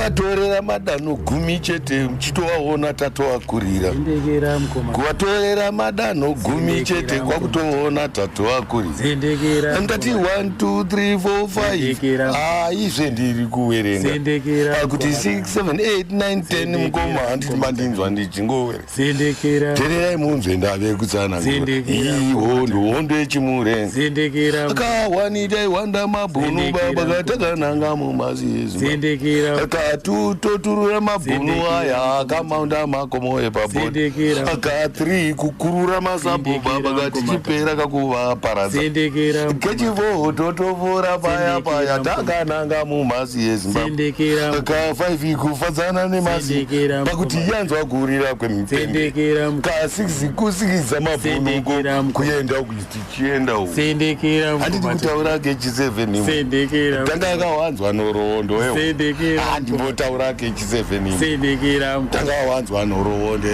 kuvatorera madanho 10 chete mchitovaona tatovakurira. Kuvatorera madanho 10 chete kwakutovaona tatovakurira. Ndati 1 2 3 4 5 izve ndiri kuverenga kuti 6 7 8 9 10 mukoma handiti mandinzwa ndichingoverenga. Tererai munzwe ndave kutsana hondo yechimurenga akawanidai wanda mabhunu baba katakananga mumazi eZimbabwe akatutoturura mabhunu aya akamaunda makomo epabhodi aka 3 kukurura masambo baba katichipera kakuvaparadza kechivo totovora paya takananga mumazi eZimbabwe aka 5 kufadzana nemazi pakuti yanzwa kurira kwemipembe ka 6 kusikidza mabhunu kuenda tichienda handiti kutaura kechi7 tanga akawanzwa norohondo handimbotaura kechi7 tanga awanzwa norohondo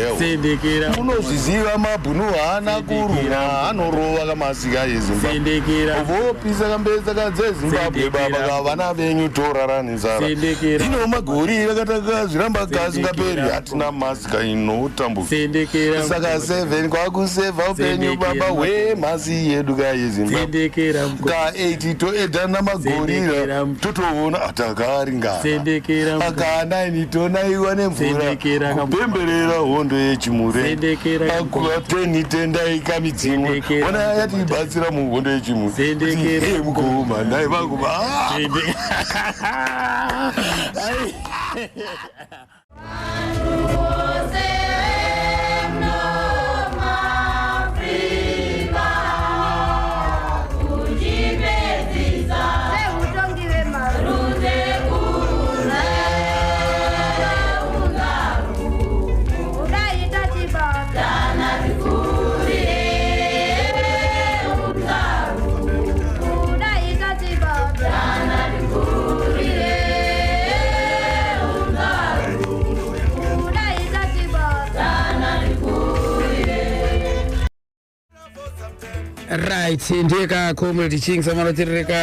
unozviziva mabhunu haana kuruma anorova kamasika eZimbabwe vopisa kambesa kadzeZimbabwe baba kavana venyu toraranisara ino magori rakataka zviramba kasingaperi hatina masika inotambuka saka 7 kwakusevha upenyu baba hwemhasi yedu kayeZimbabwe ka 8 toedhana magorira totoona atakaringana aka 9 tonaiwa nemvura kupemberera hondo yechimurenga aka 10 tendai kamidzimwe ona yatibatsira muhondo yechimurenga mukoma ndai vakuba Right, ndeka Cde Chinx amanotereka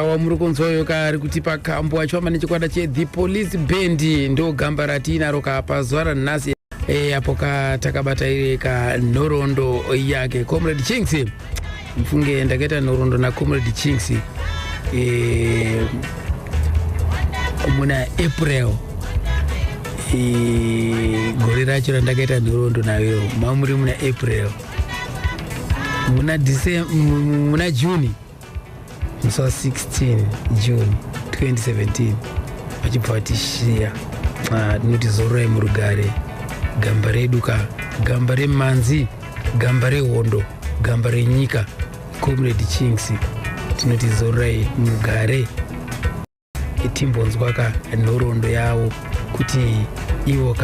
wamuri kunzwayo kari kuti pakambo wacho nechikwata The Police Band ndo gamba ratinaro pazuva ranhasi apo takabata ireka nhoroondo yake Cde Chinx. Mfunge ndakaita nhoroondo naCde Chinx muna April gore racho randakaita nhoroondo nayo mamuri muna April muna June musi 16 June 2017 vachibva vatishia tinoti zorai murugare gamba reduka gamba remanzi gamba rehondo gamba renyika Cde Chinx tinoti zorai mugare timbonzwa ka nhoroondo yavo kuti ivo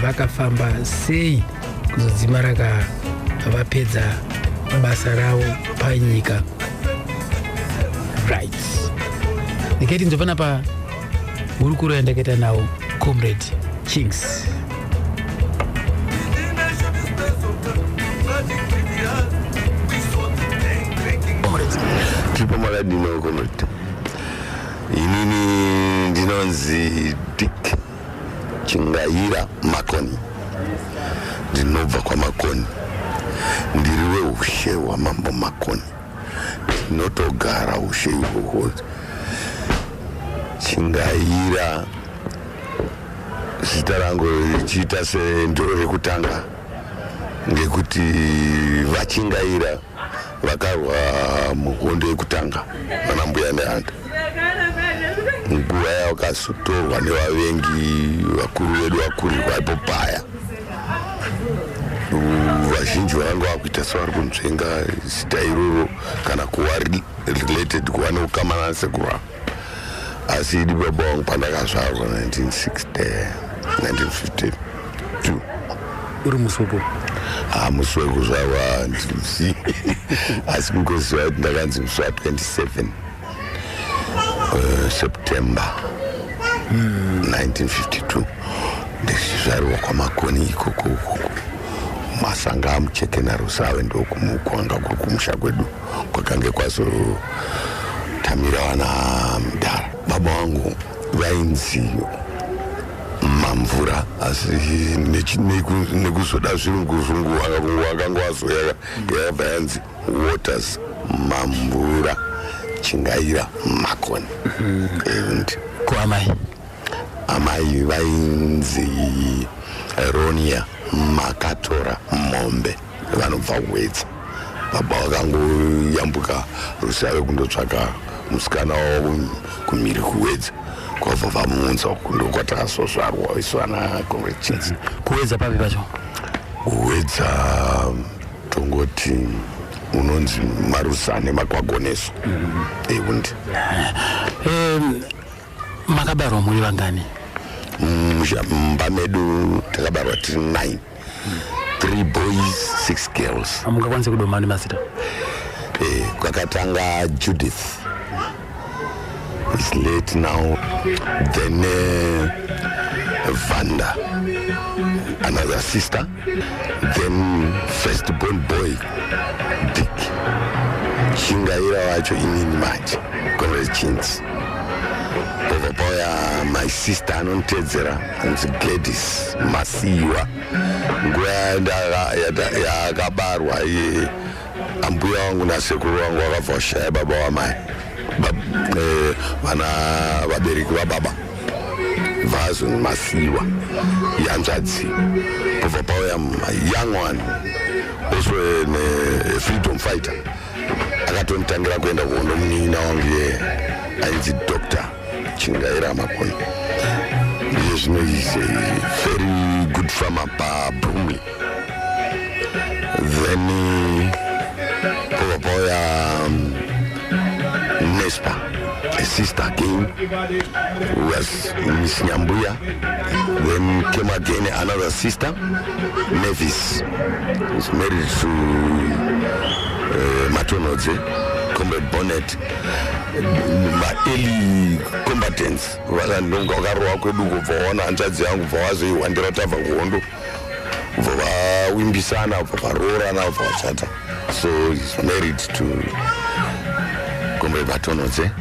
vakafamba sei kuzodzimara vapedza basa ravo panyika. Right, ndikati nzopana pa hurukuro yandakaita nawo Cde Chinx. Tipo maladino Cde inini ndinonzi Chingaira Makoni ndinobva kwa Makoni ndiriwe ushe wa mambo Makoni ndinotogara ushe ihwohwo Chingaira zita rangu richiita sendoro rekutanga ngekuti vachingaira vakarwa muhondo yekutanga vana mbuya neanda nguva yavo kasotorwa nevavengi vakuru vedu vakurirwa ipo paya vazhinji vanenge vakuita sevari kunzvenga zita iroro kana kuva related kuva neukamana nasekuru vangu asi idi baba vangu pandakazvarwa 1952 uri musi wepo musi wekuzvarwa ndirimusi asi kungoziva kuti ndakanzi musi wa27 September 1952 ndizvarwa kwaMakoni ikoko masanga amucheke narusave ndokumukwanga kuri kumusha kwedu kwakange kwazotamira vana mudhara. Baba vangu vainzi mamvura asi nekuzoda zvirunguzungu akangwazoya yakabva yanzi waters mamvura Chingaira Makoni. Kuamai amai vainzi Ronia Makatora Mombe vanobva Wedza. Baba vakangoyambuka Rusave kundotsvaka musikana wavo kumhiri kuWedza kwabva vamuunza kundokwatakazodzvarwa iswana Cde Chinx. kuwedza papi pacho Wedza tongoti unonzi Marusane Makwagoneso. Ekundi makabarwa muri vangani? Mumba medu takabarwa tiri 9, 3 boys 6 girls. Amungakwanise kudoma nemazita? Kwakatanga Judith is late now, then Vanda, another sister, then firstborn boy Dick. Chingaira wacho inini manje Cde Chinx. Popoya my sister anonditedzera anzi Gladys Masiwa. Nguva yakabarwa ambuya wangu nasekuru wangu vakabva kushaya baba wamai, vana vabereki vababa vazoni Masiwa yanzvadzi. Pobva pauya young one also a freedom fighter akatonitangira kuenda kuhondo munin'ina wangu ainzi Dr. Chingaira Makoni. Iye zvino is a very good farmer paBrumley. Then pobva pauya Nespa, a sister came, who was Miss Nyambuya. Then came again another sister, Nevis, who's married to Matonodze, Comrade Bonnet. My early combatants, vakandonga vakarohwa kwedu kubva waona hanzvadzi yangu kubva vazoiwandira tabva kuhondo, kubva vawimbisana, kubva varoorana, kubva vachata. So he's married to Comrade Batonodze.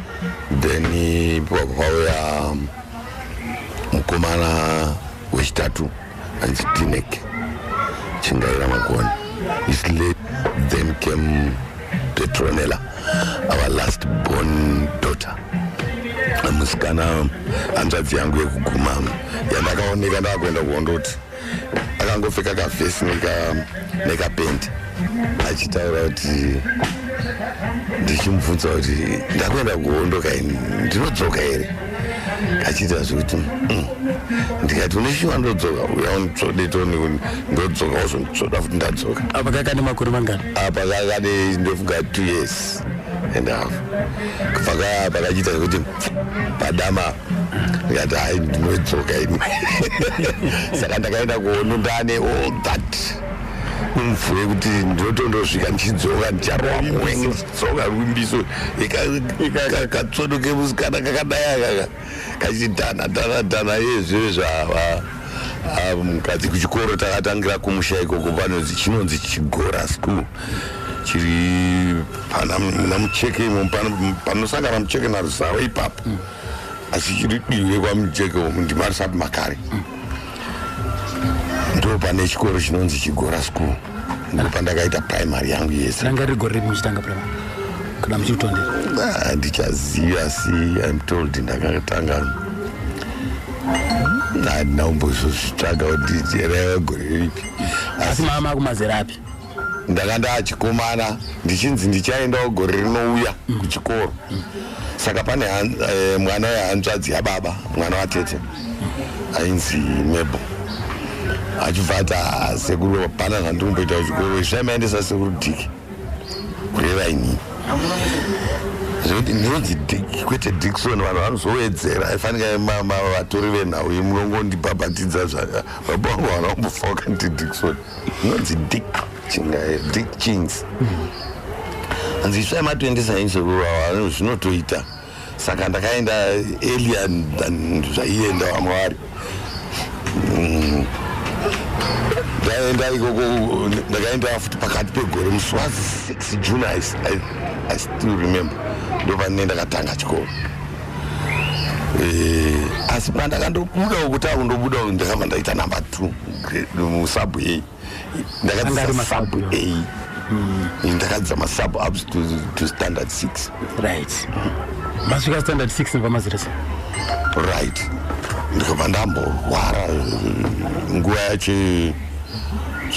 Then pauya mukomana wechitatu anzi Chingaira Makoni is late. Then came Petronella, our last born daughter. Musikana hanzvadzi yangu yekuguma yandakaoneka ndakuenda kuhondoti akangopfeka kavhesi nekapendi achitaura kuti ndichimubvunza kuti ndakuenda kuhondo kaini ndinodzoka here, achiita zvekuti ndikati uneshiwa ndodzoka uya unditsodetoni ndodzoka wazonditsoda futi ndadzoka. Apa kakane makore mangani? Apa kakane ndofunga 2 years and a half. Kubva pakachita zvekuti padama ndikati hai ndinodzoka ini. Saka ndakaenda kuhondo ndane all that umvu wekuti ndinotondosvika ndichidzoka ndicharohwa mumwe ndidzoka rumbiso ikakatsodoke musikana kakadaya kachidhana yezvizvo zvava mukadzi kuchikoro takatangira kumusha ikoko chinonzi Chigora School chiri namucheke imo panosangana mucheke naRusava ipapo, asi chiri diwe kwamucheke umu ndimarisati Makare. Ndo pane chikoro chinonzi Chigora School, ndipo pandakaita primary yangu yese. Ranga riri gore ripi muchitanga primary kana muchitondera? Ndichaziva si I'm told ndakatanga naumbozotsvaga kuti raiva gore ripi. Asi mama kumazera api? Ndakanda achikomana ndichinzi ndichaendawo gore rinouya kuchikoro. Saka pane mwana wehanzvadzi yababa, mwana watete ainzi Mabhunu, achibva ati sekuru pana zvandinomboita kuchikoro zvaimaendesa sekuru Diki kureva inini zvekuti ndinonzi Diki kwete Dickson. Vanhu vanozowedzera aifanika vatori venhau yemunongondibhabhatidza baba vangu vanambofa wakanti Dickson, ndinonzi Dick Chinx. Hanzi zvaimatendesa ini sekuru vavo zvinotoita. Saka ndakaenda earlier than zvaienda vamwe vari. Ndaenda ikoko ndakaenda futi pakati pegore musi wa6 June. I still remember ndo pane ndakatanga chikoro. asi pandakandobuda ukuta kundobuda ndakamba ndaita number 2 musubway ndakadzama subway ndakadzama sub up to standard 6 right masvika standard 6 nepamazirasa right ndikabva ndamborwara nguva yacho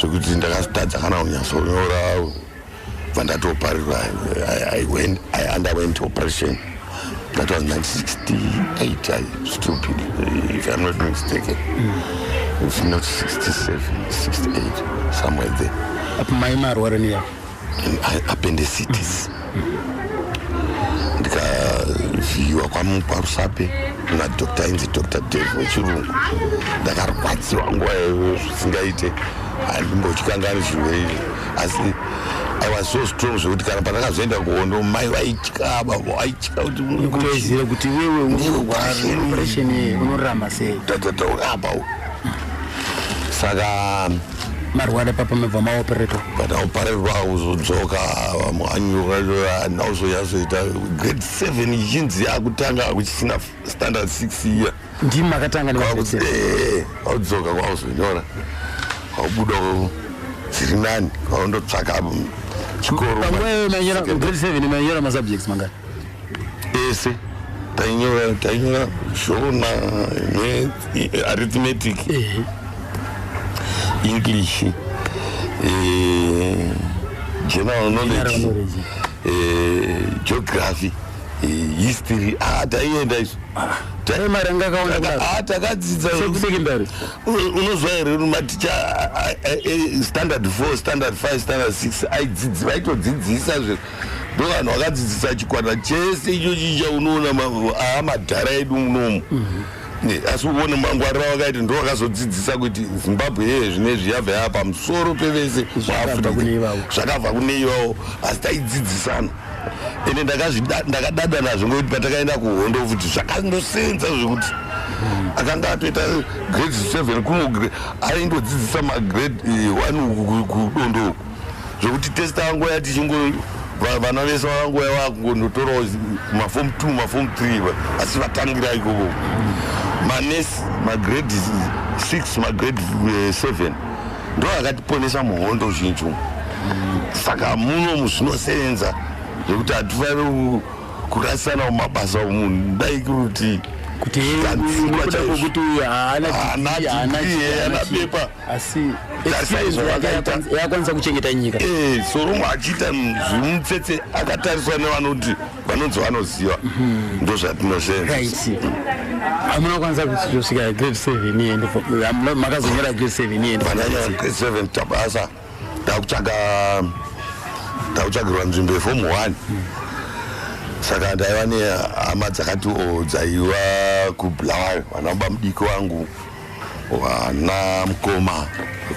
zvekuti ndakazotadza kana kunyasonyora bva ndatoparirwa I underwent operation. That was 1968, stupid, if I'm not mistaken. If not 67, 68, somewhere there. Appendicitis. Ndikavhiyiwa kwaMusape na Dr. Inzi Dr. Dave wechirungu. Ndakarwadziwa nguva zvisingaite. Handimbotyangani zvirwere asi I was so strong zvekuti kana pandakazoenda kuhondo mai vaitya baba vaitya kuti unokutoziva kuti wewe operation unorarama sei apa saka marwara papa mabva maopereto pataopererwa uzodzoka vamwanyuka nauzoyazoita grade 7 ichinzi yakutanga kuchisina standard 6 year ndimi makatanga audzoka kwauzonyora aubuda zviri nani kwaundotsvaka chikoro grade 7 manyora masubjects mangani ese tainyora shona arithmetic English general knowledge geography history taienda izvo takadzidza sekondari unozwa here maticha standard 4 standard 5 standard 6 vaitodzidzisa ndo vanhu vakadzidzisa chikwata chese ichochi chaunoona amadhara edu munomu asi uone mangwarira wakaiti ndo vakazodzidzisa kuti Zimbabwe yeye zvinezvi yabva yava pamusoro pevese muafrica zvakabva kune ivavo asi taidzidzisana ende ndakadada nazvo ngekuti patakaenda kuhondo kuti zvakandosenza zvekuti akanga atoita grade 7 kuno aindodzidzisa magrade 1 kudondo zvokuti test yangu yati chingo vana vese vanguva vakungotorawo maform 2 maform 3 asi vatangira ikoko manesi magrade 6 magrade 7 ndo akatiponesa muhondo zhinji saka muno zvinosenza zvokuti hatifaniri kurasana mumabasa omunhu daikuti kuti kuti haana bepa asi yakwanisa kuchengeta nyika soromwe achiita zvimutsetse akatariswa nevanoti vanonzi vanoziva ndo zvatinosenza hamunakwanisa kusvika grade 7 ende makazonyora grade 7 ende pandanyora grade 7 tabasa ndakutsvagirwa nzvimbo yeform 1 saka ndaiva nehama dzakati dzaiva kubulawayo vana bamudiki wangu vana mukoma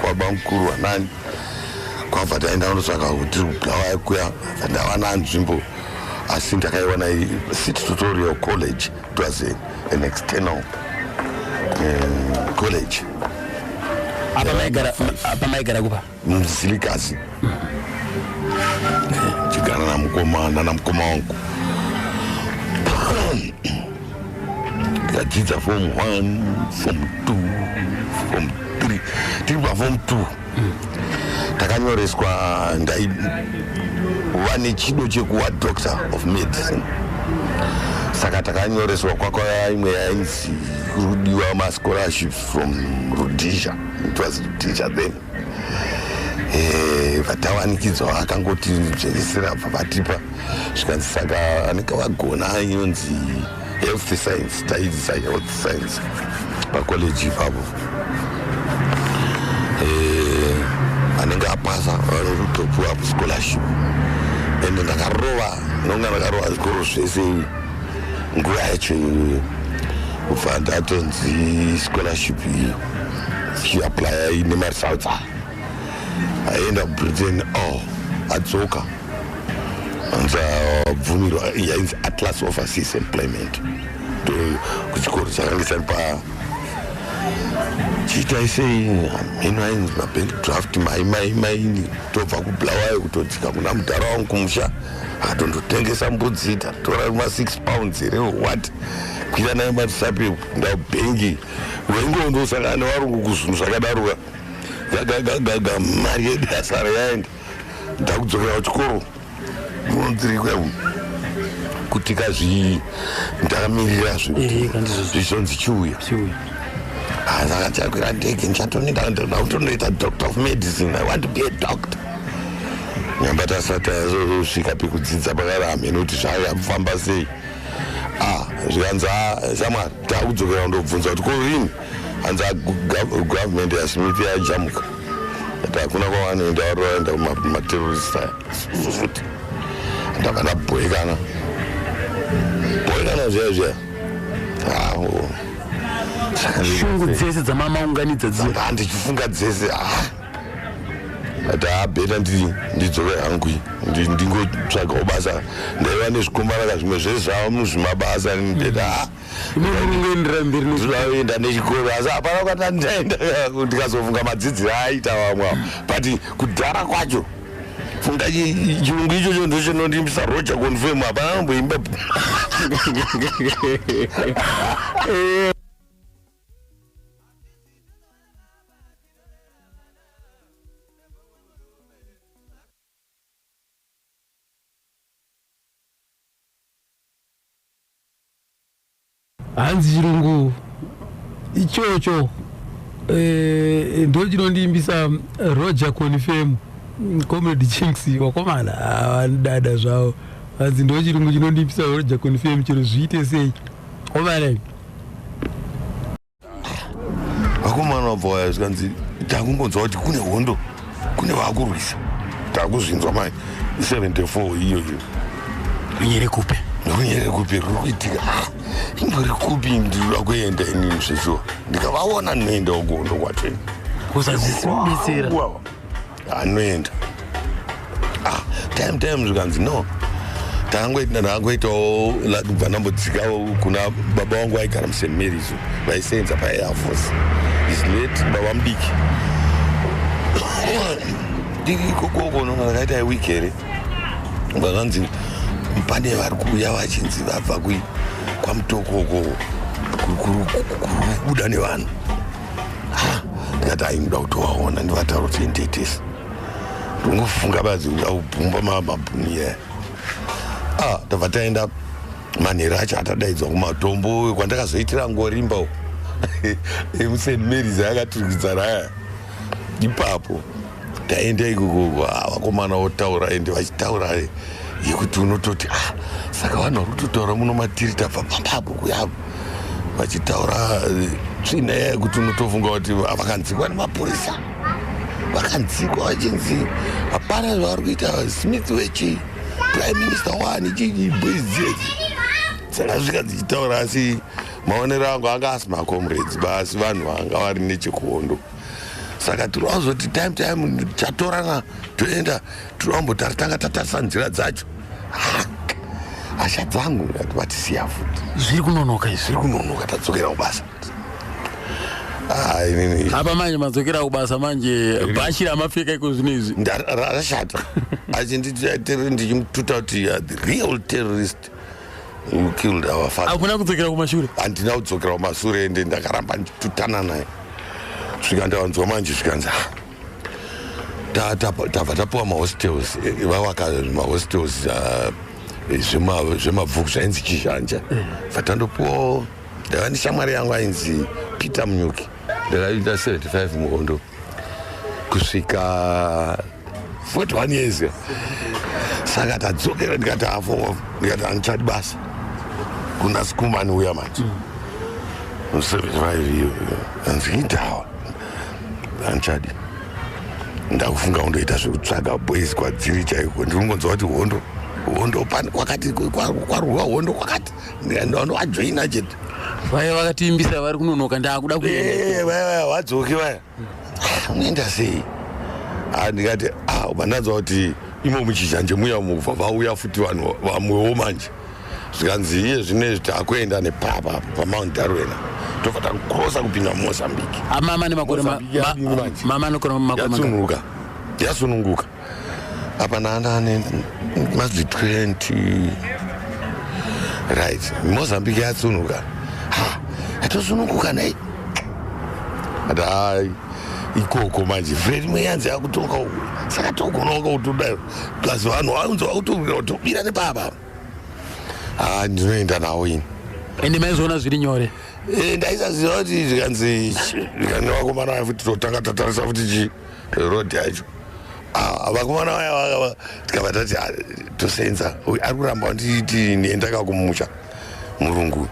kwaba mukuru vanani kwabva taenda kundotsvaga kuti kubulawayo kuya ndava nanzvimbo asi ndakaiwana City Tutorial College. It was an external college. Apa maigara kupa? Mzilikazi. Chigana na mkoma wangu. Kadzidza form 1, form 2, form 3. Tiripa form 2. Takanyoreswa ndai vane chido chekuva doctor of medicine. Saka takanyoreswa kwakauya imwe yainzi kudiwa mascholarship from Rhodesia. It was Rhodesia then. Vatawanikidzwa vakangoti dzveresera vatipa zvikanzi saka anenge vagona inonzi health science, taidzisa health science pakoleji ipapo. Anenge apasa vanotopuwa scholarship. Ende ndakarova nonga ndakarova zvikoro zvese nguva yacho kubva ndatonzi scholarship iyi chiaplya nemaresults aenda Britain adzoka anza bvumirwa yainzi Atlas Overseas Employment kuchikoro chakanga chari pa tiita sei mino mabhengi draft mai tobva kubulawayo kutodzika kuna mudhara wangu kumusha atondotengesa mbudzi tatora ma6 pounds here what kwira nayo matisapi ndabhengi wengondosangana nevarungu kuzvinhu zvakadaroka gaga mari yedu yasara yaenda ndakudzokera kuchikoro unonzirikwa kutika ndakamirira zvizonzi chiuya saka chakwira ndege ndichatonoita doctor of medicine. I want to be a doctor. Nyamba tasati azosvika pekudzidza pakarame nokuti zvakafamba sei zvikanzi shamwari takudzokera kundobvunza kuti korini hanzi government yaSmith yajamuka ati hakuna kwavanoenda varoenda kumaterrorist aya futi ndabva ndabhoekana zviya shungu dzese dzamamaunganidza dzamba ndichifunga dzese ati bheta ndidzokere hangu ndingotsvagawo basa ndaiva nezvikomaraka zvimwe zvezvavo muzvimabasa bheta ndinoenda nechikoro asi hapana kwata ndaenda ndikazofunga madzidziro aita vamwe but kudhara kwacho funga chirungu ichocho ndo chinondiimbisa roger confirm hapana nomboimba hanzi chirungu ichocho ndo chinondiimbisa roger confirm Cde Chinx wakomana dada zvavo hanzi ndo chirungu chinondiimbisa roger confirm chero zviite sei komana vakomana vabva waya zvikanzi takungonzwa kuti kune hondo kune vakurwisa takuzvinzwa mai 74 iyoyo kunyere kupe ruri kuitika imbori kupi ndinoda kuenda inini zveshuwa ndikavaona ndinoenda ugondo kwateni kusazvisimubetsera anoenda time zvikanzi no ndakangoitawo kubva ndambodzikawo kuna baba wangu aigara muSt Mary's vaisenza paAir Force is late baba mudiki ikokoko nonga ndakaita iwiki here vakanzi pane vari kuuya vachinzi vabva kwamutokoko kubuda nevanhu ndikati ainoda kutovaona ndivataura kuti ndetesa ndingofunga bazi aubhumba mabhunu iya tabva taenda manhero acho atadaidzwa kumatombo kwandakazoitira ngorimba emuSt Mary's akaturikidzana aya ipapo taenda ikokoko vakomana votaura ende vachitaura yekuti unototi saka vanhu vari kutotaura muno matiri tabva papapo kuyavo vachitaura tsvina yekuti unotofunga kuti vakanzikwa nemapurisa vakanzikwa vachinzi hapana zvavari kuita Smith wechi prime minister wani chii boiziedzi saka zvikanzi chitaura asi maonero angu anga asi macomrades basi vanhu vanga vari nechekuhondo saka tiri wazoti time chatorana toenda tiri wamboti tanga tatarisa nzira dzacho hasha dzangu vatisiya futi zviri kunonoka izvi zviri kunonoka tadzokera kubasa apa manje madzokera kubasa manje bhachi ramapfeka iko zvino izvi rashata ndichimututa kuti the real terrorist who killed our father. Hakuna kudzokera kumashure? Handina kudzokera kumashure ende ndakaramba ndichitutana naye kusvika ndawanzwa manje zvikanzi tabva tapuwa mahostels vavaka mahostels zvemabvuku zvainzi chizhanja vatandopuwawo ndava neshamwari yangu ainzi Peter Munyuki ndakaita 75 muhondo kusvika 41 years saka tadzokera ndikati ndikati handichadi basa kuna sikumani uya manje 75 iyo hanzi indawa handichadi ndakufunga kundoita zvekutsvaga boys kwadziri chaiko ndiringonzwa kuti hondo kwakati kwarurwa hondo kwakati ndanoajoina chete vaya vakatiimbisa vari kunonoka ndaakuda kuenda vaya vadzoki vaya unoenda sei ndikati mandanzwa kuti imo muchizhanje muya mubva vauya futi vanhu vamwewo manje zvikanzi iye zvinezvi takuenda nepapa paMount Darwin tofata kucrossa kupinda Mozambique. Mama nemakore mama nokona makore yasununguka apa nana must be 20 right. Mozambique yatsunuka atosununguka nei adai ikoko manje veri mweyanzi akutoka saka togonoka kutoda plus vanhu vaunzwa kutobira nepapa ndinoenda nawo ini ende maizoona zviri nyore ndaisaziva kuti zvikanzi vakomana vaya futi totanga tatarisa futi road yacho vakomana vaya tikabva tati tosenza ari kuramba nditi ndiendaka kumusha murungu,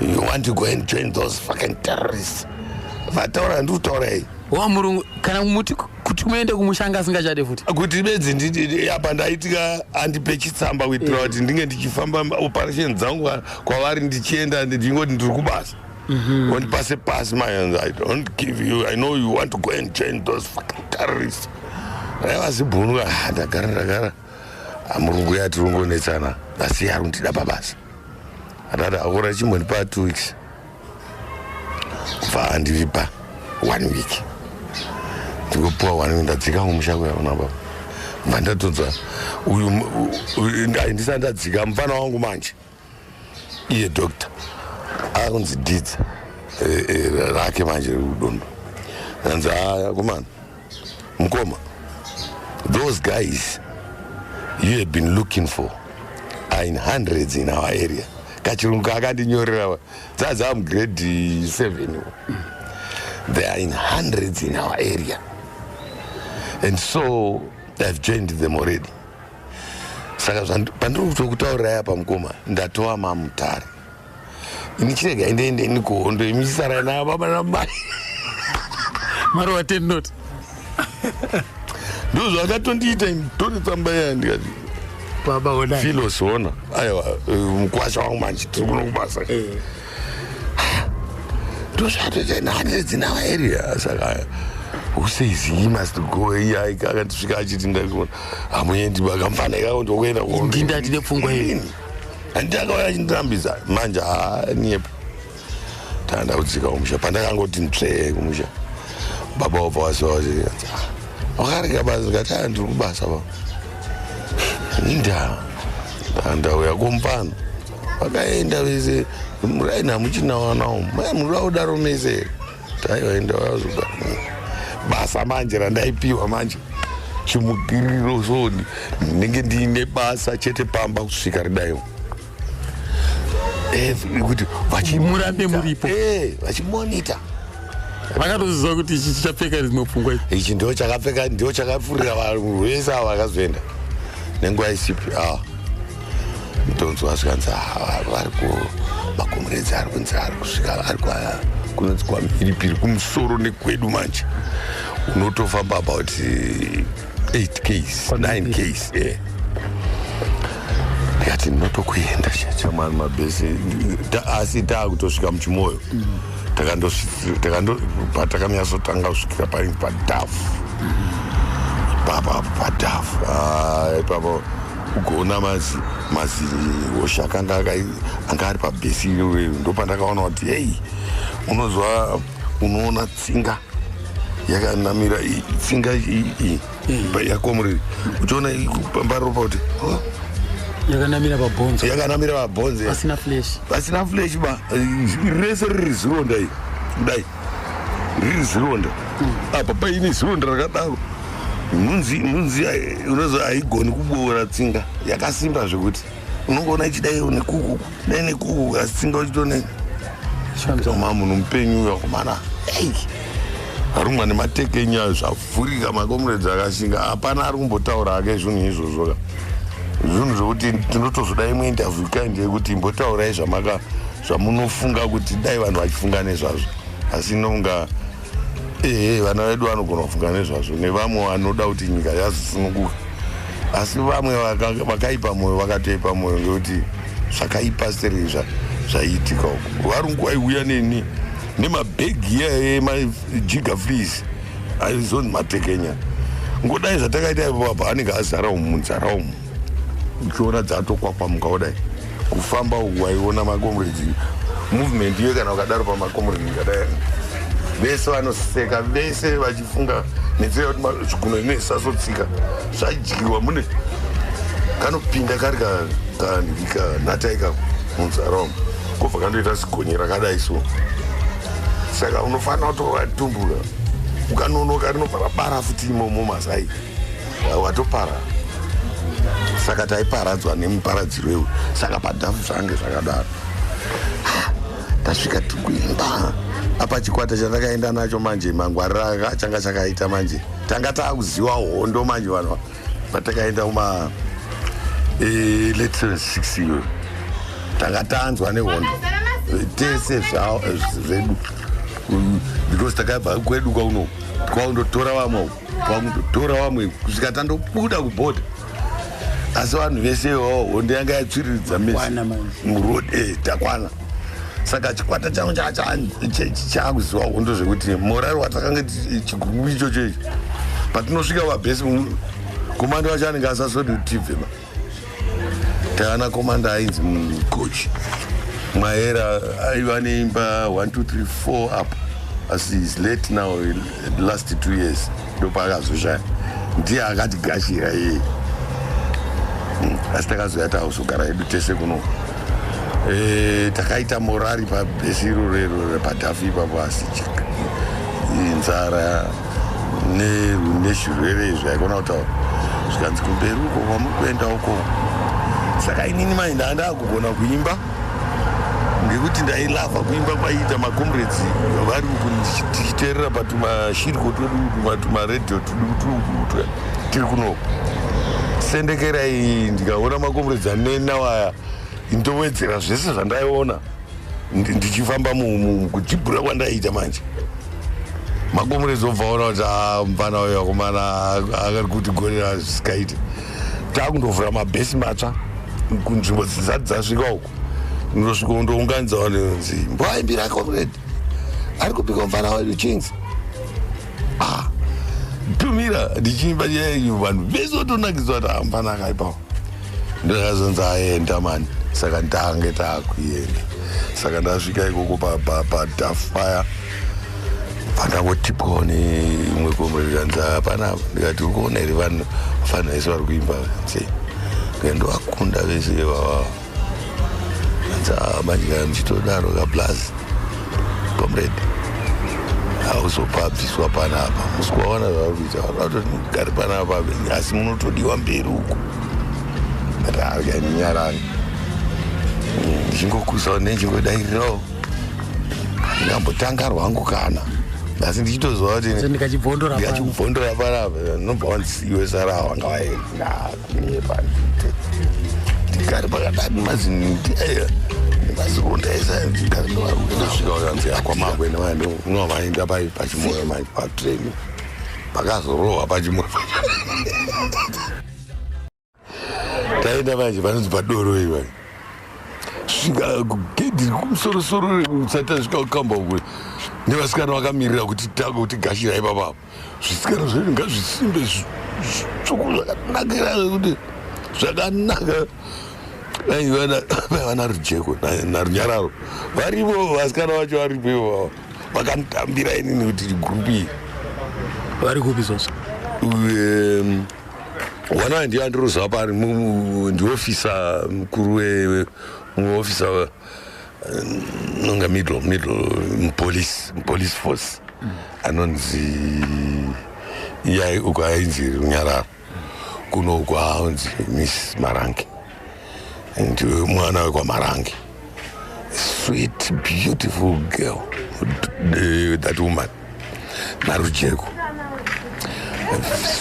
you want to go and join those fucking terrorists. Vataura ndikutaurai wa murungu kana muti kuti muende kumushanga asingachade futi kuti bedzi nditi apa ndaitika andipe chitsamba kuitira kuti ndinge ndichifamba operation dzangu kwavari ndichienda ndingoti ndiri kubasa wandipase pasi mayanza. I don't give you, I know you want to go and join those fucking terrorists. Vaivazibhunuka ndagara murungu yati rungonetsana asi yarundida pabasa adada akora chimbondipa 2 weeks kubva andiripa 1 week ndikopuwa 1 week ndadzika kumushango yaona baba mva ndatonzwa uyu ndisati ndadzika mufana wangu manje iye doctor akunzi didza rake manje rudondo nanzi komana mukoma, those guys you have been looking for are in hundreds in our area. Kachirungu akandinyorera dzadza am grade 7. They are in hundreds in our area, and so I've joined them already. Saka pandiri kutokutaurira apa mukoma ndatoa mamutare inichirega ende nikuhondo imisara na baba na mai maruwa 10 note ndozvo akatondiita ndoritsamba ya ndikati baba ona filosona aiwa mukwasha wangu manje tiri kuno kubasa ndozvatoita nane dzina area. Saka who says he must go here akandisvika achiti ndakuona hamuendi bakamfanira kundokuenda ndindati nepfungwa iyi handakauya achindirambidza manje niepo tanda kudzika kumusha pandakangoti ntsvee kumusha baba wabva wasiwa wakareka basa ngati ndiri kubasa pa ndauya kompano vakaenda vese muraini hamuchinawanao mai muri kudaro mese taivaenda vazoga basa manje randaipiwa manje chimukiriro soni ndinenge ndiine basa chete pamba kusvika ridaiwo kuti murambe muripo vachimonita vakatoziva kuti ichi chichapfeka rimwe pfungwa ichi ndo chakapfeka ndio chakapfurira vanhu vese ava vakazoenda nenguva isipi mutonzi wasvikanzi vari kumakomuredzi ari kunzi ari kusvika ari kunonzi kwamhiripiri kumusoro nekwedu manje unotofamba about 8 case 9 case ndikati ndinotokuenda chamamabhesi asi taakutosvika muchimoyo patakanyasotanga kusvikira padhafu ipapa padhafu ipapa kugoona mazihosha akanga ari pabhesi iyoyo ndopandakaona kuti hei unozwa unoona tsinga yakanamira tsinga iyi yakomuriri uchiona pambaropa kuti yakanamira pabhonzo pasina flesh ba rese riri zironda iyi kudai riri zironda apa paine zironda rakadaro nunzi unozwa haigoni kuboora tsinga yakasimba zvekuti unongoona ichidai nekuku dai nekuku asi tsinga uchitone mamunhu mupenyu uyo komana arumwa nemateke enyaya zvavhurika makomuredzi akashinga hapana ari kumbotaura ake zvinhu izvozvoka zvinhu zvokuti tinotozodai muinterview kind yekuti imbotaurai zvamunofunga kuti dai vanhu vachifunga nezvazvo asi inonga vana vedu vanogona kufunga nezvazvo nevamwe vanoda kuti nyika yazosununguka asi vamwe vakaipa mwoyo vakatoipa mwoyo ngekuti zvakaipa seri zvaiitika uko varungu vaiuya nemabhegi emajiga fees aizonzi matekenya ngodai zvatakaita ipapa anenge azara umu munzara umu uchiona dzatokwakwamukao dai kufamba waiona makomrades movement iyo kana ukadaro pamakomrades kadai vese vanoseka vese vachifunga nenzira kuti zviguno inesasotsika zvadyiwa mune kanopinda kari kanataika munzarauma kobva kandoita zigonye rakadai so saka unofanira kutovatumbura ukanonoka rinobara futi imomo mazai watopara saka taiparadzwa nemuparadziro wewe saka padhafu zvange zvakadaro tasvika tikuimba apa chikwata chandakaenda nacho manje mangwarira changa chakaita manje tanga taakuziva hondo manje vanhu patakaenda kuma let's 6 iyo tanga taanzwa nehondo tese zvedu because takabva kwedu kwaundotora vamwe kusvika tandobuda kubhodha asi vanhu vese hondo yanga yatsviriridza murod takwana saka chikwata changu chaakuziva hondo zvekuti morari watakanga chigumu ichocho icho patinosvika vabhesi komanda wacho anenge asasodi kutibvema taana komanda ainzi mukochi maera aiva neimba 1 2 3 4 up asi is late now the last 2 years ndopaakazoshaya ndiye akatigashira yeye asi takazoya tauzogara edu tese kuno takaita morari pabhesi irorero repadhafu ipapo asi nzara nezvirwere izvi aikona kutaura zvikanzi kumberi uko kwamuri kuenda uko saka inini mai ndandakugona kuimba ngekuti ndailavha kuimba kwaiita makomrades vari uku tichiteerera patumashiriko twedu tumaredhio tiri kuno sendekerai ndikaona makomrades anenawaya ndowedzera zvese zvandaiona ndichifamba kuchibhura kwandaiita manje makomrades obvaona kuti mufana uyo akomana akari kuti gorera zvisikaite takundovhura mabhesi matsva kunzvimbo dzisati dzasvika uko ndosvika undounganidza vanonzi mboaimbira comrade ari kupika mufana wedu Chinx tumira ndichiimba vanhu vese votonakidzwa kuti mufana akaipawo ndakazonzi aenda mani saka ndange taakuenda saka ndasvika ikoko padhafu paya pandangotipwawo neimwe comrade kanzi hapana ndikati uri kuona here vanhu vafana vese vari kuimba ngendovakunda vese vava manje muchitodaro kablazi comrade hauzopabviswa panapa musikuvaona zvavari kuita vaatoti mugari panapa asi munotodiwa mberi uko raanyarani ndichingokusawo nechingodairirawo ndingambotanga rwangu kana asi ndichitoziva kuti ndikachikubvondora panapa nobva wanziwe sara wanga waendakunepa ndikari pakadani mazindiaya ndikazikondaisa ndikari ndovarudasvika wakanzi akwamagwe novanenda pachimoyo manje patreni pakazorohwa pachimoyo taenda manje panonzi padoro iva svika kugedhi kumusoro-soro usati tasvika kukamba ukule nevasikana vakamirira kuti tange kuti gashira ipapapo zvisikana zvedu ngazvisimbe zvitsvuku zvakanakira kuti zvakanaka vaivana rujeko narunyararo varivo vasikana vacho varipo vakanotambira inini kuti gurupu iyi vari kupi zoso wana ndiyo andiroziva pari ndiofisa mukuru muofisa nonga middle police force anonzi iyai uko ainzi runyararo kuno uko aunzi Miss Marangi ndiwe mwana wekwamarangi sweet beautiful girl that woman narujeko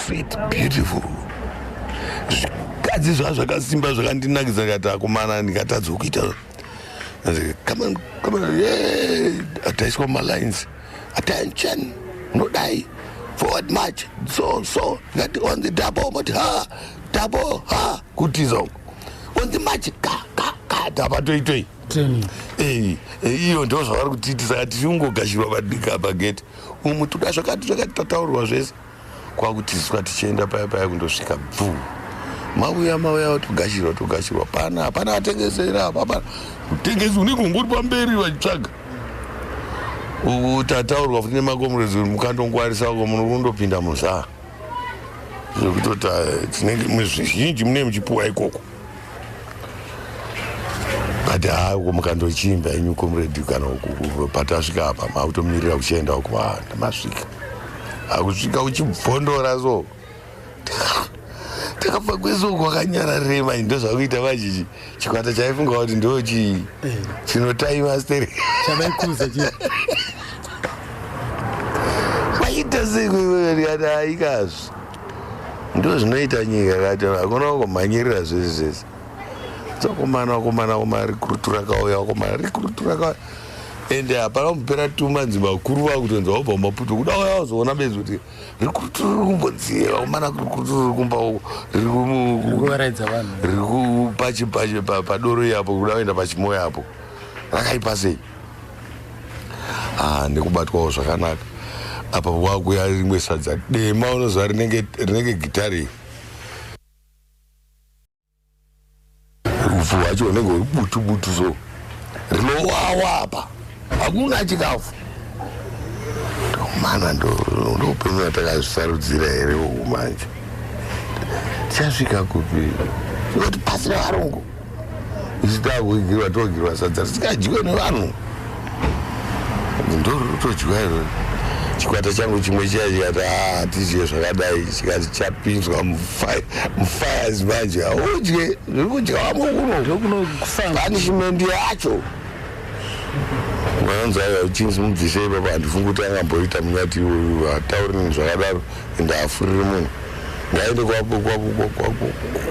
sweet beautiful zvikadzi zvazvakasimba zvakandinakidza kati akomana ndikatadza kuita ataiswa malines attention unodai forward march so ngati on the double but double kutiza on the march tapatoitoi iyo ndo zvavari kutiti saka tichingogashirwa padika pageti umu zvakati tataurwa zvese kwakutiziswa tichienda paya kundosvika bvu mauya togashirwa pana atengesera apa kutengesa unenge ungori pamberi vachitsvaga tataurwa futi nemakomurezi mukandongwarisa ko muno kundopinda muzaa zvekutoti muzvizhinji mune muchipuwa ikoko kati ko mukandochimba inyu komuredi kana patasvika apa mautomirira uchienda uko ndamasvika akusvika uchibvondora so takabva kwesoko kwakanyararema ndo zvakuita vazhichi chikwata chaifunga kuti ndo chinotaima steri chavaikuza chi vaita sekati aikazvi ndo zvinoita nyika kati hakuna kumhanyirira zvese zvese tsakomana rikurutu rakauya ende hapana kupera tuma nzimakuru vakutonzi vabva mumaputo kuda uya wazoona bedzi kuti rikurutu riri kumbodziya vakomana rikurutu riri kumba riri padoro yapo kuda kuenda pachimoyo apo rakaipa sei nekubatwawo zvakanaka apa wakuya rimwe sadza dema unoziva rinenge gitari upfu hwacho hunenge huri butu so rinowawa apa hakuna chikafu mana ndoupenyu takazvisarudzira here wokumanje tichasvika kupi ikoti pasina varungu isi togirwa sadza risingadyiwe nevanhu ndorotodyiwa irori chikwata changu chimwe chikati tizye zvakadai chikati chapinzwa mufires manje haudye zviri kudya wamo punishment yacho mwanonzi aiva Chinx mubvise ipapo handifungi kuti angamboita munyati hataurini zvakadaro ende hafuriri munhu ngaende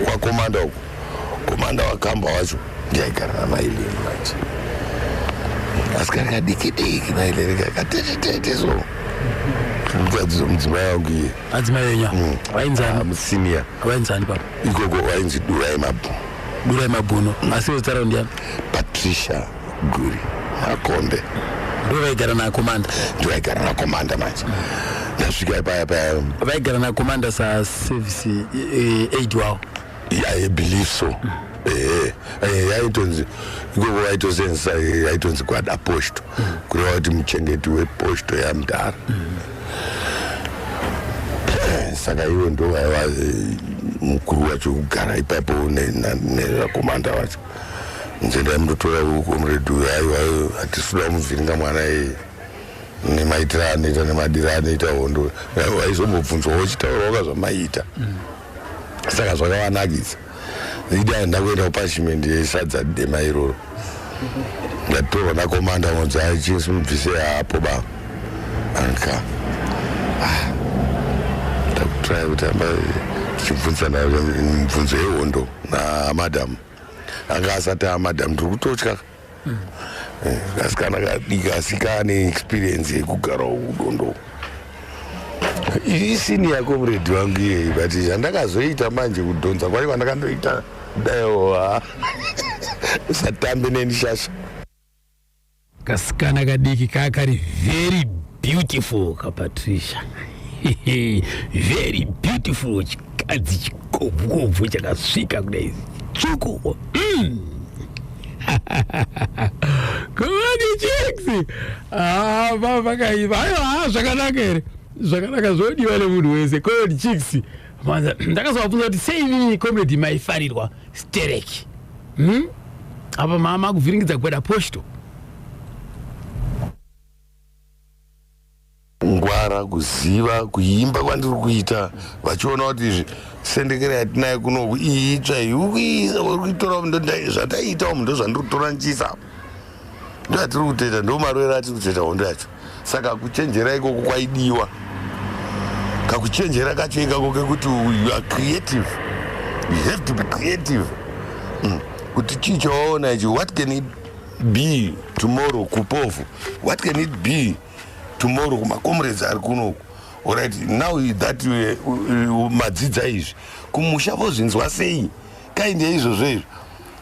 kwakomanda uko komanda wakamba wacho ndiaigara namaileni manje asi kari kadiki maileni kakatetete so mukadzi mudzimai wangu iye adzimai wenya wainzani musinia wainzani papa ikoko wainzi Durai Mabhunu asi wezitara ndiani Patricia Guri Makonde ndo vaigara nakomanda ndovaigara nakomanda manje ndasvika paya vaigara nakomanda saservice aid wavo I believe so yaitonzi ikoko vaitosenzisa yaitonzi kwada posto kureva kuti muchengeti weposto yamudhara saka ivo ndo vaiva mukuru wacho kugara ipapo nevakomanda vacho nzenda mundotora komuredi aiwa hatisuda muvhiringa mwana nemaitira anoita nemadiro anoita hondo aizombobvunzwawo chitaura wakazvamaita saka zvakavanakisa ida ndakuenda kupashimende yesadza dema iroro ndatorwa nakomanda monzi Chinx mubvise hapo ba anka ndakutrai kutamba tichibvunzana mibvunzo yehondo namadhamu anga asati amadhamu ndiri kutotya kasikana kadiki asikane experience yekugara udondo isini yako muredi wangu iyei but zvandakazoita manje kudhonza kwari kwandakandoita kudayowa usatambe nendishasha kasikana kadiki kakari very beautiful kapatricia very beautiful chikadzi chikobvukobvu chakasvika kudai tsvuku komani Chinx vakaiva aiwa zvakanaka here zvakanaka zvodiwa nemunhu wese komani Chinx manza ndakazovabvunza kuti seini komedi maifarirwa stereki apa mama kuvhiringidza kweda posto ngwara kuziva kuimba kwandiri kuita vachiona kuti sendekere yatinayo kunoku iitsva iukuisa urikuitora zvataita ndo zvandiri kutora nchisa ndo atiri kutoita ndo marwere atiri kutoita hondo yacho saka kuchenjera ikoko kwaidiwa kakuchenjera kacho ikako kekuti you are creative, you have to be creative kuti chii chawaona ichi what can it be tomorrow kupofu what can it be tomorrow kumakomrades ari kunoku alright now that madzidza izvi kumusha vozvinzwa sei kainde izvozvo izvo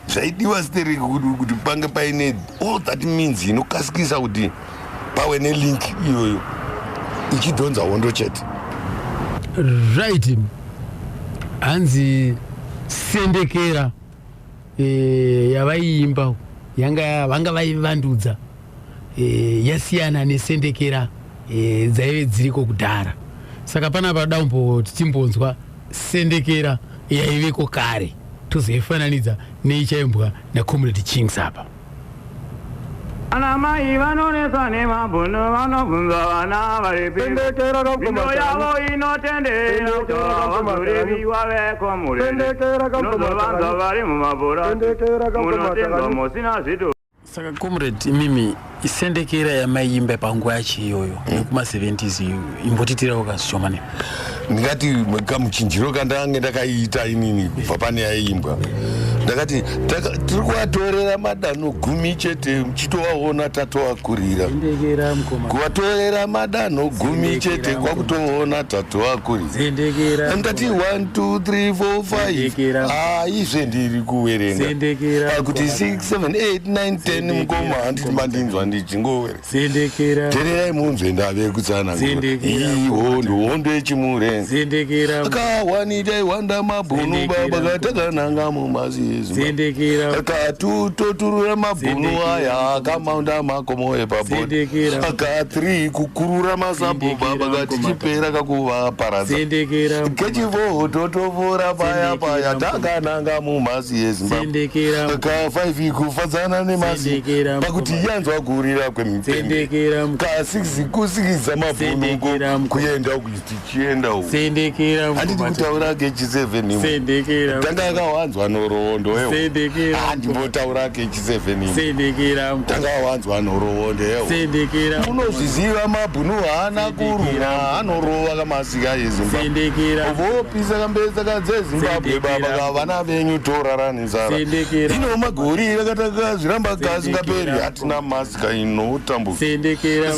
zvaidiwa stereki kuti pange paine all that means inokasikisa kuti pawe nelink iyoyo ichidhonza hondo chete right hanzi sendekera yavaiimba vanga vaivandudza yasiyana nesendekera dzaive dziriko kudhara. Saka panapa dambo tichimbonzwa sendekera yaiveko kare tozoifananidza neichaimbwa naComrade Chinx apa. Anamai vanonesa nemabhunu vanobvunza vana varipindekera indo yavo inotendera vazoreviwa vekomurendinozovanza vari mumabhora munotendwa musina zvito. Saka Comrade, imimi isendekera yamaimba panguva yacho iyoyo nekuma70s imbotitirawo kazishomane. Ndikati kamuchinjiro kandange ndakaita inini kubva pane yaiimbwa ndakati tiri kuvatorera madanho 10 chete muchitovaona tatovakurira. Kuvatorera madanho 10 chete kwakutoona tatovakurira. Ndati 1 2 3 4 5 izve ndiri kuverenga kuti 6 7 8 9 10 mukoma handiti mandinzwa ndichingoverenga. Tererai munzwe ndave kutsanangura iyi hondo yechimure akawanidai wanda mabhunu baba katakananga mumazi eZimbabwe akatutoturura mabhunu aya akamaunda makomo epabhodi aka 3 kukurura masambo baba katichipera kakuvaparadza kechivo totovora paya takananga mumazi eZimbabwe aka 5 kufadzana nemasi pakuti yanzwa kurira kwemipende ka 6 kusikidza mabhunu kuenda tichienda handiti kutaura kechi7 tanga akawanzwa norowondo handimbotaura kechi7 tanga awanzwa norowondo unozviziva mabhunu haana kuruma anorova kamasika eZimbabwe vopisa kambesaka dzeZimbabwe baba kavana venyu toraranizara ino magori vakataka zviramba kasingaperi hatina masika inotambuka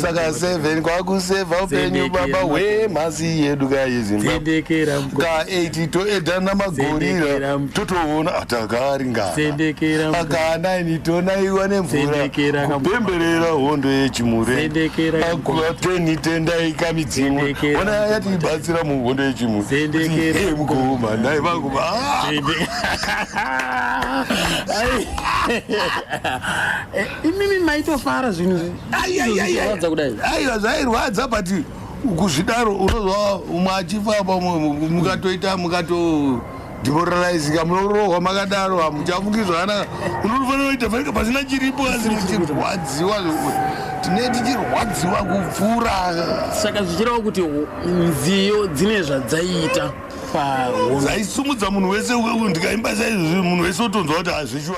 saka 7 kwakusevha upenyu baba hwemhasi yedu kayeZimbabwe ka 8 toedhana magorira totoona atakaringana aka 9 tonaiwa nemvura kupemberera hondo yechimure aka 10 tendai kamidzimwe ona yatibatsira muhondo yechimure mukoma ndai vakuba imimi maitofara zvinhu aiwa zvairwadza but kuzvidaro unozva umwe achifamba mukatoita demoralizing munorohwa makadaro hamuchafungidzwa ana unofanira kuita fanika pasina chiripo asi muchirwadziwa tine tichirwadziwa kupfuura. Saka zvichirawo kuti nziyo dzine zvadzaiita dzaisumudza munhu wese ndikaimba saizvozvi munhu wese otonzwa kuti hazvishuwa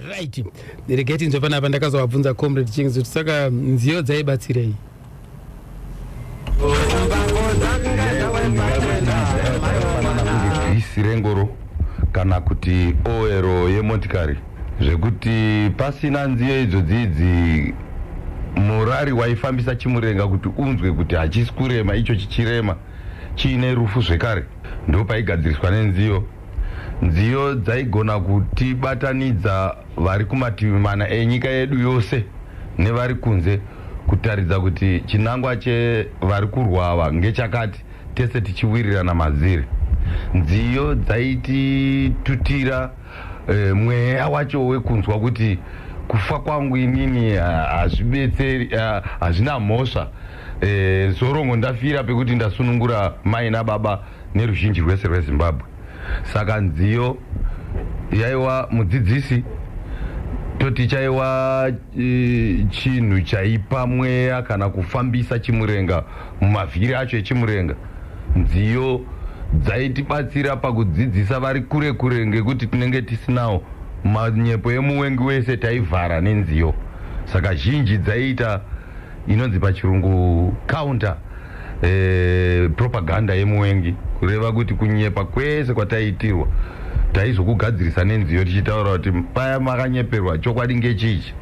right. Regai tinzwe panapa ndakazovabvunza Comrade Chinx kuti saka nziyo dzaibatsirei. Isirengoro kana kuti oero yemotikari zvekuti pasina nziyo idzodzidzi murari waifambisa chimurenga kuti unzwe kuti hachisi kurema icho chichirema chiine rufu zvekare ndo paigadziriswa nziyo dzaigona kutibatanidza vari kumativi mana enyika yedu yose nevari kunze kutaridza kuti chinangwa chevari kurwava ngechakati tese tichiwirirana maziri. Nziyo dzaititutira mweya wacho wekunzwa kuti kufa kwangu inini hazvibetseri hazvina mhosva zorongo ndafira pekuti ndasunungura mai nababa neruzhinji rwese rweZimbabwe. Saka nziyo yaiwa mudzidzisi toti chaiwa chinhu chaipa mweya kana kufambisa chimurenga mumavhiri acho echimurenga. Nziyo dzaitibatsira pakudzidzisa vari kure kure ngekuti tinenge tisinawo manyepo emuwengi wese taivhara nenziyo. Saka zhinji dzaiita inonzi pachirungu counter propaganda yemuwengi kureva kuti kunyepa kwese kwataiitirwa taizokugadzirisa nenziyo tichitaura kuti paya makanyeperwa chokwadi ngechichi.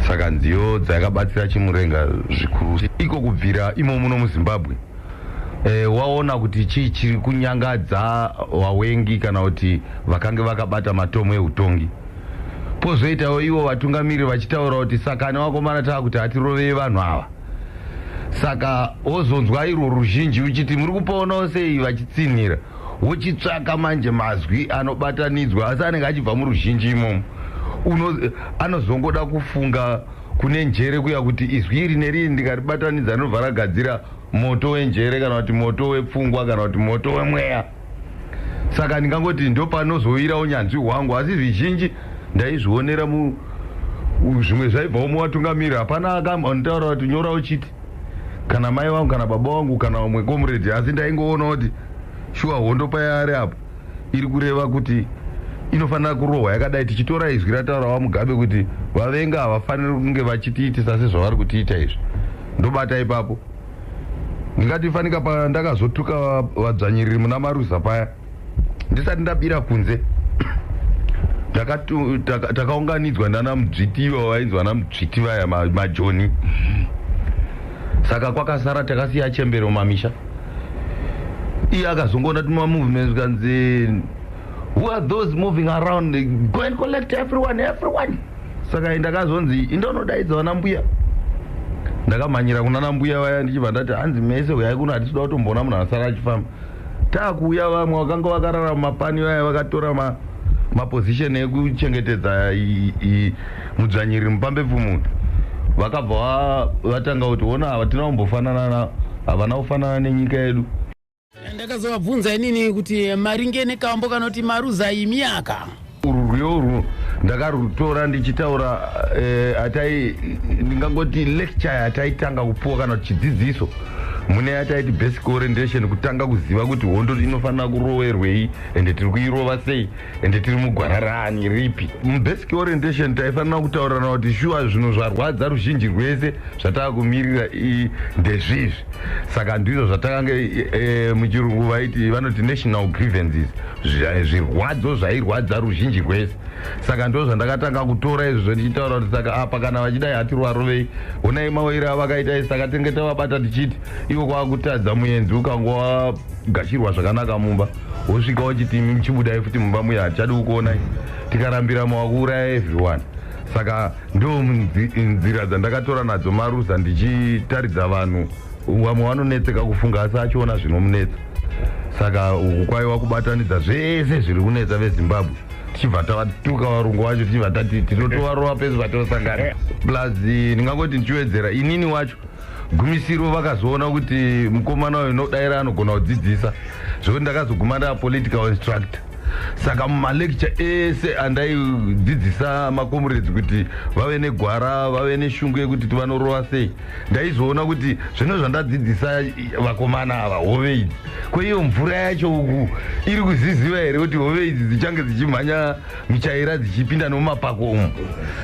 Saka nziyo dzakabatsira chimurenga zvikuru iko kubvira imomuno muZimbabwe. Waona kuti chii chiri kunyangadza wawengi kana kuti vakange vakabata matomo eutongi. Pozoitawo ivo vatungamiri vachitaura kuti saka nevakomana taakuti hatirovei vanhu ava. Saka wozonzwa iro ruzhinji uchiti muri kupoonawo sei vachitsinhira wochitsvaka manje mazwi anobatanidzwa asi anenge achibva muruzhinji imomo anozongoda kufunga kune njere kuya kuti izwi iri neriri ndikaribatanidza rinobva ragadzira moto wenjere kana kuti moto wepfungwa kana kuti moto wemweya. Saka ndingangoti ndo panozowira unyanzvi hwangu, asi zvizhinji ndaizvionera zvimwe zvaibvawo muvatungamiri. Hapana akambotaura kuti nyora uchiti kana mai vangu kana baba vangu kana umwe comrade, asi ndaingoona kuti shuwa hondo payari apo iri kureva kuti inofanira kurohwa yakadai, tichitora izwi rataura wamugabe kuti vavenga havafaniri kunge vachitiitisa sezvavari kutiita izvi. Ndobata ipapo ndingatifanika pandakazotuka vadzvanyiriri muna Maruza paya, ndisati ndabira kunze takaunganidzwa nana mudzviti vainzwa na mudzviti vaya majoni. Saka kwakasara takasiya chembero mamisha. Iye akazongona tuma movements kanzi who are those moving around, go and collect everyone. Saka ndakazonzi indonodaidza vana mbuya. Ndakamhanyira kuna nambuya vaya ndichibva ndati hanzi mese uyai kuno hatisi kuda kutomboona munhu asara achifamba. Takuuya vamwe vakanga vakarara mumapani vaya vakatora maposition ekuchengetedza mudzvanyiriri mupambepfu munhu, vakabva vatanga kuti ona hatina kumbofanana, havana kufanana nenyika yedu. Ndakazovabvunza inini kuti maringe nekambo kanoti Maruza imiyaka urwu ndakarutora ndichitaura ndingangoti lecture yataitanga kupuwa kana kuti chidzidziso mune yataiti basic orientation, kutanga kuziva kuti hondo inofanira kurowerwei ende tiri kuirova sei ende tiri mugwara rani ripi. Mubasic orientation taifanira kutaurana kuti shuwa zvinhu zvarwadza ruzhinji rwese zvataakumirira ndezvizvi. Saka ndizvo zvatakange muchirungu vaiti vanoti national grievances, zvirwadzo zvairwadza ruzhinji rwese. Saka ndo zvandakatanga kutora izvo ndichitaura kuti saka apa kana vachidai hati rwarovei, onai mawira avakaita isi. Saka tenge tavabata tichiti ivo kwakutadza muenzi ukange wagashirwa zvakanaka mumba, wosvika uchiti imi muchibudai futi mumba muya hatichadi kukuonai, tikarambira mawakuuraya everyone. Saka ndo nzira dzandakatora nadzo Maruza ndichitaridza vanhu vamwe vanonetseka kufunga asi achiona zvinomunetsa. Saka uku kwaiwa kubatanidza zvese zviri kunetsa veZimbabwe, tichibva tavatuka varungu vacho tichibva tati tinotovarova pese vatosangana. Plus ndingangoti ndichiwedzera inini wacho gumisiro vakazoona kuti mukomana wayo nodaira anogona kudzidzisa, zvokuti ndakazoguma ndaa political instructor. Saka mumalecture ese andaidzidzisa macomrades kuti vave negwara, vave neshungu yekuti tivanorova sei, ndaizoona kuti zvino zvandadzidzisa vakomana ava hove idzi, kweiyo mvura yacho uku iri kuziziva here kuti hove idzi dzichange dzichimhanya michaira dzichipinda nemumapako umu.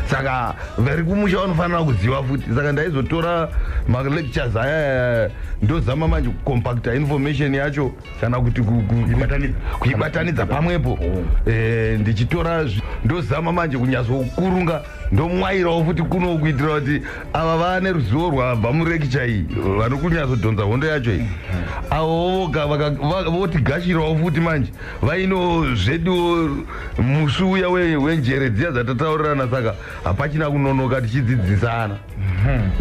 Saka vari kumusha vanofanira kuziva futi. Saka ndaizotora malectures aya ndozama manje kucompacta information yacho kana kuti kuibatanidza pamwepo. Ndichitora ndozama manje kunyatsokurunga, ndomwairawo futi kuno kuitira kuti ava vane ruzivo rwabva mulecture iyi vari kunyatsodhonza hondo yacho iyi, avo votigashirawo futi manje vaino zvedu musu uya wenjere dziya dzatataurirana. Saka hapachina kunonoka tichidzidzisana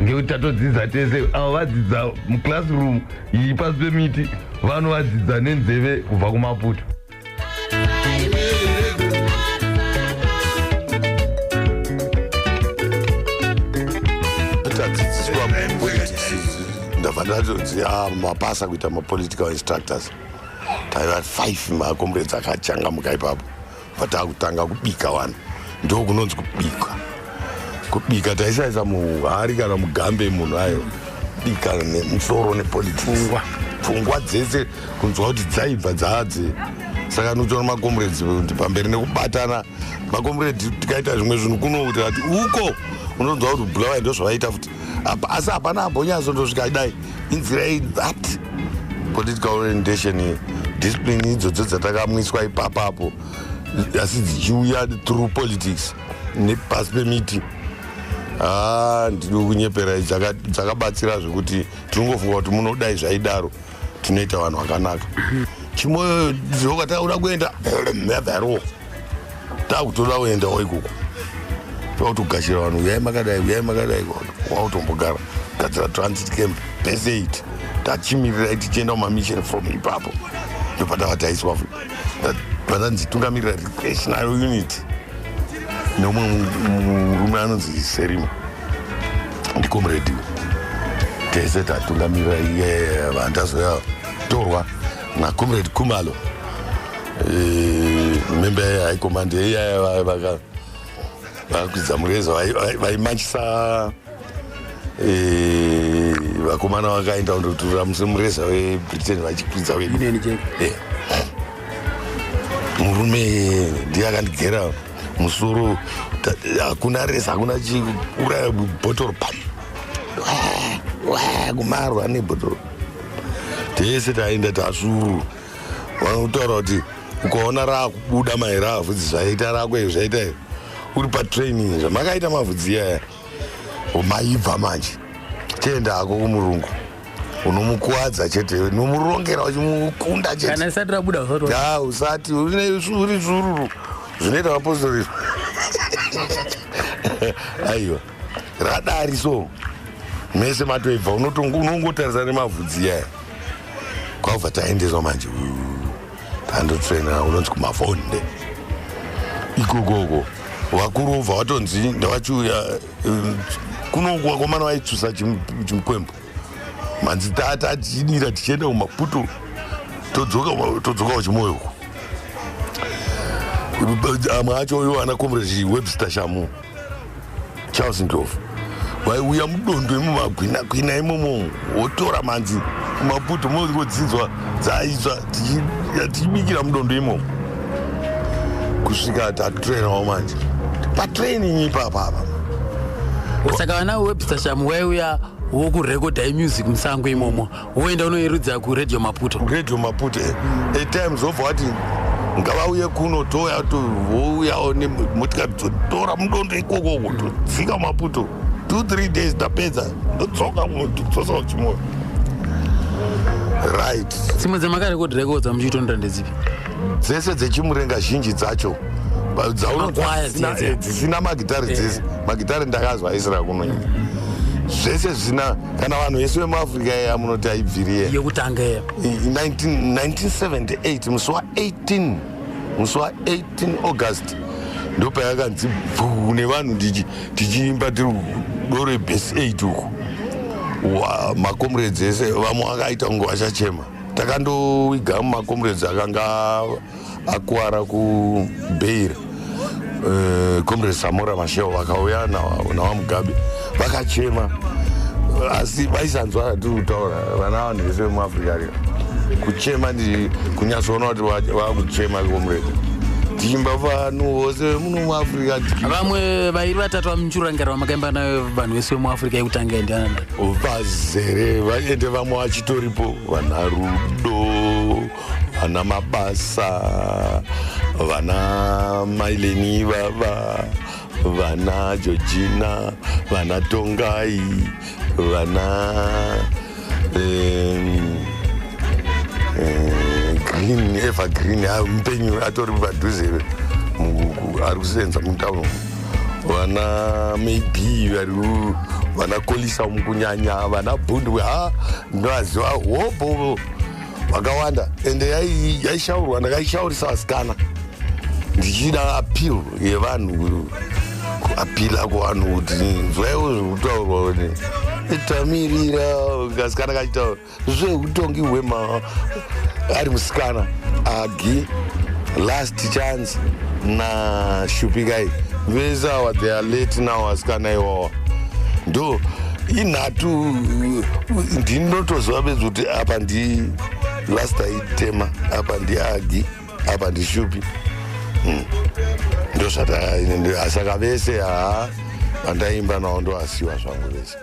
ngekuti tatodzidza tese. Avo vadzidza muclassroom iyi pasi pemiti, vanovadzidza nenzeve kubva kumaputo. ndabva ndatonzi mabasa kuita mapolitical instructors. Taiva 5 macomrades akachangamuka ipapo, vatakutanga kubika vanhu, ndo kunonzi kubika taisaisa muhari kana mugambe munhu ayo bika nemusoro nepolitics, pfungwa dzese kunzwa kuti dzaibva dzadze. Saka notora macomrades pamberi nekubatana macomrades tikaita zvimwe zvinhu kuno kuti ati uko unonzwa kuti bulawayi ndo zvavaita futi, asi hapana ambonyatsondosvika dai inzira that political orientation discipline idzodzo dzatakamwiswa ipapapo, asi dzichiuya through politics nepasi pemiti. Ndiri kunyepera dzakabatsira zvekuti tinongofunga kuti munodai zvaidaro tinoita vanhu vakanaka. Chimwe zvoka tauda kuenda mevhero takutoda kuendawo ikoko, tokutogashira vanhu uyai makadai wautombogara gadzira transit camp base 8 tachimirirai tichienda kumamishen from ipapo. ndopata taiswa patanzi tungamirira recreational unit nomwe murume anonzi Serimo ndikomredi tese tatungamirira iye vandazoya torwa nakomredi Kumalo member high command iya vakwidza mureza vaimachisa vakomana vakaenda kundotura mureza weBritain vachikwidza murume ndiye akandigera musoro hakuna reza hakuna chiuraya bhotoro kumarwa nebhotoro tese taenda tasuru vanotaura kuti ukaona raakubuda mai raavhudzi zvaita rakwe zvaita uri patraining zvamakaita mavhudzi iyaya maibva manje tienda hako kumurungu unomukuwadza chete nomurongera uchimukunda chete kana isati rabuda usati uri zururu zvinoita vapostori aiwa radari so mese matoibva unongotarisa nemavhudzi iyaya kwabva taendeswa manje tandotraina unonzi kumafonde ikokoko vakuru obva vatonzi ndavachiuya kunongu vakomana vaitsusa chimukwembo manzi tatidira tichienda kumaputo todzoka kuchimoyoko amwe acho iwo ana comrade Webster Shamu Charles Ndlovu vaiuya mudondo imumagwina imomo wotora manzi kumaputo modzidzwa dzaizva tichibikira mudondo imomo kusvika tatutrainawo manje patraining ipapapa saka vana Webster Shamu waiuya wokurekodha music musango imomo woenda unoirudza kuRadio Maputo atimes wobva wati ngavauye kuno toya vouyawo nemotikari totora mudondo ikokoko todzika Maputo 2-3 days tapedza ndodzoka todzosa kuchimoyo right. Dzimwe dzamakarekodha muchitonda ndedzipi? Dzese dzechimurenga zhinji dzacho dzisina magitari dzese magitari ndakazwa aisira kuno zvese zvina kana vanhu vese vemuafrica iya munoti aibviriye yekutanga iya 1978 musi wa18 August ndopayakanzi bvuu nevanhu tichiimba tiri dore base 8 uku makomrades ese vamwe akaita kunge vachachema takandoiga mumakomrades akanga akuwara kubeira comrade Samora Masheo vakauya navamugabe vakachema asi vaisanzwa tiri kutaura vana vanhu vese vemuafrica kuchema kunyatsoona kuti vakuchema comrade tichimba vanhu vose muno muafrica vamwe vairi vatatu vamunchurangira vamakaimba nayo vanhu vese vemuafrica yekutanga endiana vazere vaende vamwe vachitoripo vana Rudo vana Mabasa vana Maileni vava vana Georgina vana Tongai vana Green Evergreen mpenyu atori padhuze ari kusenza mutauni vana maybe vana Kolisa mukunyanya vana Bundwe ndoaziva hobo vakawanda ende yaishaurwa ndakaishaurisa vasikana ndichida appeal yevanhu kuapila kuvanhu kuti nzwaiwo zvekutaurwa kuti itamirira kasikana kachitaura zveutongi hwema ari musikana Agi Last Chance naShupikai vese ava they are late now vasikana iwawa ndo inhatu ndinotoziva bedzi kuti apa ndi Last Itema apa ndi Agi apa ndi Shupi ndo zvata saka vese vandaimba navo ndo asiwa zvangu vese